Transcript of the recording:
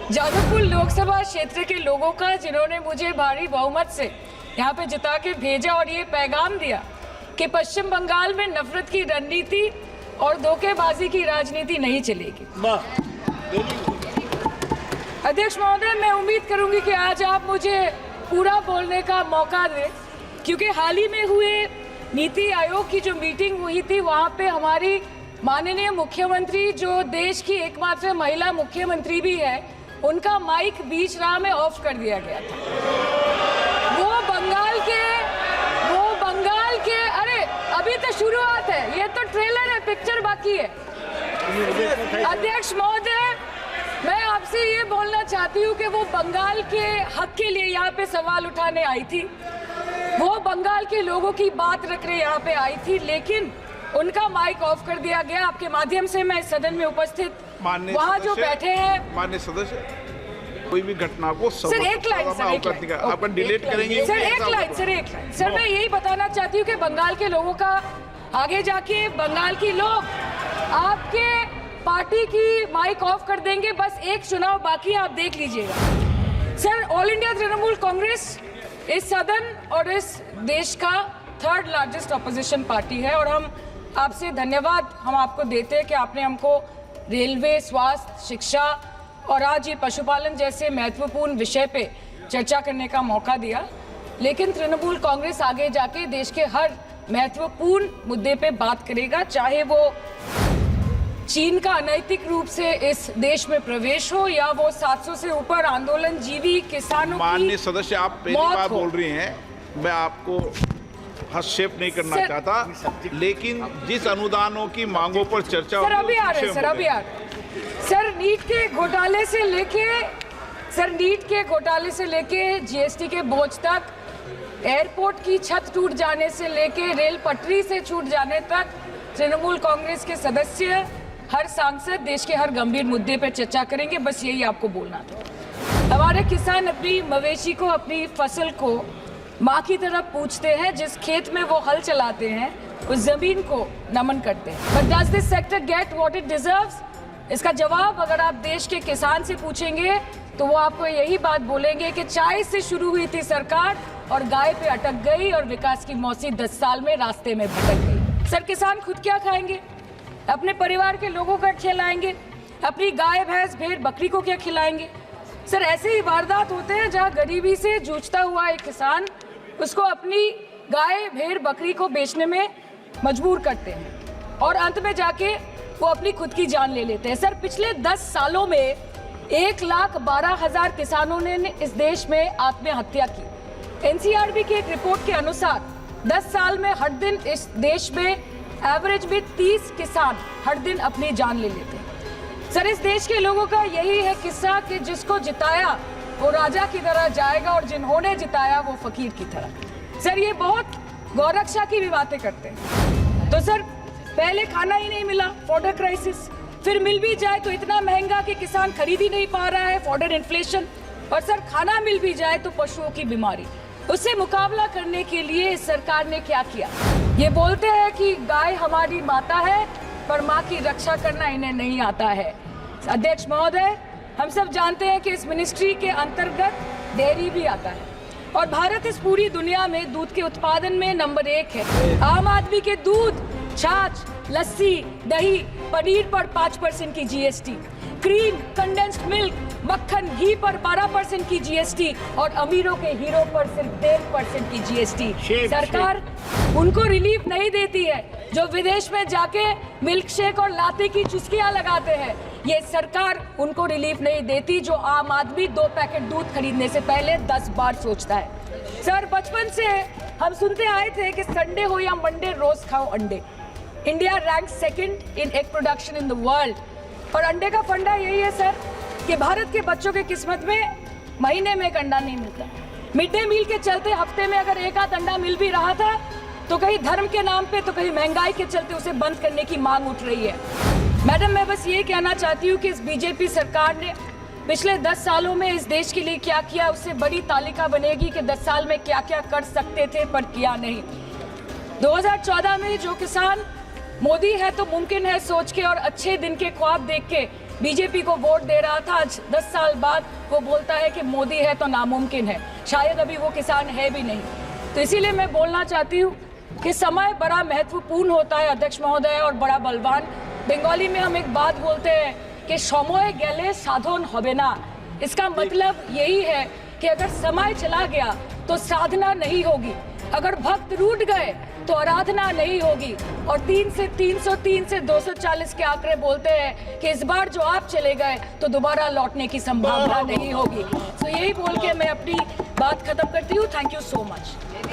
जादवपुर लोकसभा क्षेत्र के लोगों का, जिन्होंने मुझे भारी बहुमत से यहाँ पे जिता के भेजा और ये पैगाम दिया कि पश्चिम बंगाल में नफरत की रणनीति और धोखेबाजी की राजनीति नहीं चलेगी। अध्यक्ष महोदय, मैं उम्मीद करूंगी कि आज आप मुझे पूरा बोलने का मौका दें, क्योंकि हाल ही में हुए नीति आयोग की जो मीटिंग हुई थी, वहाँ पे हमारी माननीय मुख्यमंत्री, जो देश की एकमात्र महिला मुख्यमंत्री भी है, उनका माइक बीच राह में ऑफ कर दिया गया था। वो बंगाल के अरे अभी तो शुरुआत है, ये तो ट्रेलर है, पिक्चर बाकी है। अध्यक्ष महोदय, मैं आपसे ये बोलना चाहती हूँ कि वो बंगाल के हक के लिए यहाँ पे सवाल उठाने आई थी, वो बंगाल के लोगों की बात रखने यहाँ पे आई थी, लेकिन उनका माइक ऑफ कर दिया गया। आपके माध्यम से मैं सदन में उपस्थित वहाँ जो बैठे हैं माननीय सदस्य, कोई भी घटना को सर एक लाइन आपका डिलीट करेंगे सर, एक लाइन सर मैं यही बताना चाहती हूँ कि बंगाल के लोगों का, आगे जाके बंगाल की लोग आपके पार्टी की माइक ऑफ कर देंगे। बस एक चुनाव बाकी है, आप देख लीजिएगा। Sir, all India Trinamool Congress इस सदन और इस देश का थर्ड लार्जेस्ट ऑपोजिशन पार्टी है, और हम आपसे धन्यवाद हम आपको देते हैं कि आपने हमको रेलवे, स्वास्थ्य, शिक्षा और आज ये पशुपालन जैसे महत्वपूर्ण विषय पे चर्चा करने का मौका दिया। लेकिन तृणमूल कांग्रेस आगे जाके देश के हर महत्वपूर्ण मुद्दे पे बात करेगा, चाहे वो चीन का अनैतिक रूप से इस देश में प्रवेश हो या वो 700 से ऊपर आंदोलन जीवी किसानों की। माननीय सदस्य, आप पहली बार बोल रही हैं, मैं आपको हस्तक्षेप नहीं करना चाहता, लेकिन जिस अनुदानों की मांगों पर चर्चा सर अभी आ रहे हैं, सर अभी आ रहे हैं। सर नीट के घोटाले से लेके जीएसटी के बोझ तक, एयरपोर्ट की छत टूट जाने से लेके रेल पटरी से छूट जाने तक, तृणमूल कांग्रेस के सदस्य, हर सांसद देश के हर गंभीर मुद्दे पर चर्चा करेंगे। बस यही आपको बोलना था। हमारे किसान अपनी मवेशी को, अपनी फसल को माँ की तरफ पूछते हैं, जिस खेत में वो हल चलाते हैं उस जमीन को नमन करते हैं। But does this sector get what it deserves? इसका जवाब अगर आप देश के किसान से पूछेंगे तो वो आपको यही बात बोलेंगे कि चाय से शुरू हुई थी सरकार और गाय पे अटक गई, और विकास की मौसी 10 साल में रास्ते में भटक गई। सर, किसान खुद क्या खाएंगे? अपने परिवार के लोगों का खिलाएंगे? अपनी गाय, भैंस, भेड़, बकरी को क्या खिलाएंगे? सर, ऐसे ही वारदात होते हैं जहाँ गरीबी से जूझता हुआ एक किसान उसको अपनी गाय, भेड़, बकरी को बेचने में मजबूर करते हैं और अंत में जाके वो अपनी खुद की जान ले लेते हैं। सर, पिछले 10 सालों में 1,12,000 किसानों ने इस देश में आत्महत्या की। एनसीआरबी की एक रिपोर्ट के अनुसार 10 साल में हर दिन इस देश में एवरेज में 30 किसान हर दिन अपनी जान ले लेते हैं। सर, इस देश के लोगों का यही है किस्सा कि जिसको जिताया वो राजा की तरह जाएगा और जिन्होंने जिताया वो फकीर की तरह। सर, ये बहुत गौरक्षा की भी बातें करते हैं। तो सर, पहले खाना ही नहीं मिला, फॉडर क्राइसिस, फिर मिल भी जाए तो इतना महंगा कि किसान खरीद ही नहीं पा रहा है, फॉडर इन्फ्लेशन, और सर खाना मिल भी जाए तो पशुओं की बीमारी। उससे मुकाबला करने के लिए इस सरकार ने क्या किया? ये बोलते हैं कि गाय हमारी माता है, पर माँ की रक्षा करना इन्हें नहीं आता है। अध्यक्ष महोदय, हम सब जानते हैं कि इस मिनिस्ट्री के अंतर्गत डेयरी भी आता है, और भारत इस पूरी दुनिया में दूध के उत्पादन में नंबर 1 है। आम आदमी के दूध, छाछ, लस्सी, दही, पनीर पर 5% की जीएसटी, क्रीम, कंडेंस्ड मिल्क, मक्खन, घी पर 12% की जीएसटी, और अमीरों के हीरो पर सिर्फ 1.5% की जीएसटी। सरकार उनको रिलीफ नहीं देती है जो विदेश में जाके मिल्क शेक और लाते की चुस्कियां लगाते हैं। ये सरकार उनको रिलीफ नहीं देती जो आम आदमी 2 पैकेट दूध खरीदने से पहले 10 बार सोचता है। सर, बचपन से हम सुनते आए थे कि संडे हो या मंडे रोज खाओ अंडे। India rank 2nd in egg production in the world, और अंडे का फंडा यही है सर कि भारत के बच्चों के किस्मत में महीने में एक अंडा नहीं मिलता। मिड डे मील के चलते हफ्ते में अगर एक आध अंडा मिल भी रहा था तो कहीं धर्म के नाम पे तो कहीं महंगाई के चलते उसे बंद करने की मांग उठ रही है। मैडम, मैं बस ये कहना चाहती हूँ कि इस बीजेपी सरकार ने पिछले 10 सालों में इस देश के लिए क्या किया, उससे बड़ी तालिका बनेगी कि 10 साल में क्या क्या कर सकते थे पर किया नहीं। 2014 में जो किसान मोदी है तो मुमकिन है सोच के और अच्छे दिन के ख्वाब देख के बीजेपी को वोट दे रहा था, आज 10 साल बाद वो बोलता है कि मोदी है तो नामुमकिन है। शायद अभी वो किसान है भी नहीं। तो इसीलिए मैं बोलना चाहती हूँ कि समय बड़ा महत्वपूर्ण होता है अध्यक्ष महोदय और बड़ा बलवान। बंगाली में हम एक बात बोलते हैं कि समय गेले साधन होबे ना। इसका मतलब यही है कि अगर समय चला गया तो साधना नहीं होगी, अगर भक्त रूठ गए तो आराधना नहीं होगी। और 3 से 303 से 240 के आंकड़े बोलते हैं कि इस बार जो आप चले गए तो दोबारा लौटने की संभावना नहीं होगी। तो यही बोल के मैं अपनी बात खत्म करती हूँ। Thank you so much.